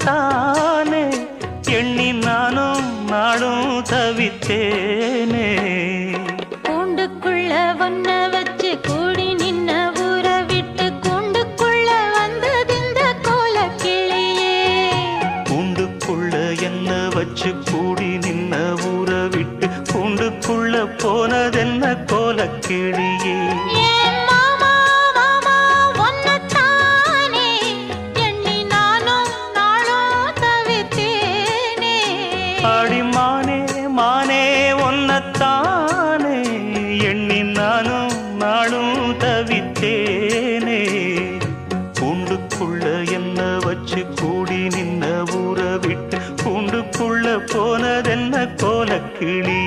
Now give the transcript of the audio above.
ஒன்னத்தானே எண்ணி நானும் நாளும் தவித்தேனே. கூண்டுக்குள்ள ஒன்ன வச்சு கூடி நின்ன ஊற விட்டு கூண்டுக்குள்ள வந்ததிந்த கோலக்கிளியே. கூண்டுக்குள்ள என்ன வச்சு கூடி நின்ன ஊற விட்டு கூண்டுக்குள்ள போனதென்ன கோலக்கிளியே. ஆடிமானே மானே ஒன்னத்தானே எண்ணி நானும் நாளும் தவித்தேனே. கூண்டுக்குள்ள என்ன வச்சு கூடி நின்ன ஊற விட்டு கூண்டுக்குள்ள போனதென்ன கோலக்கிளி.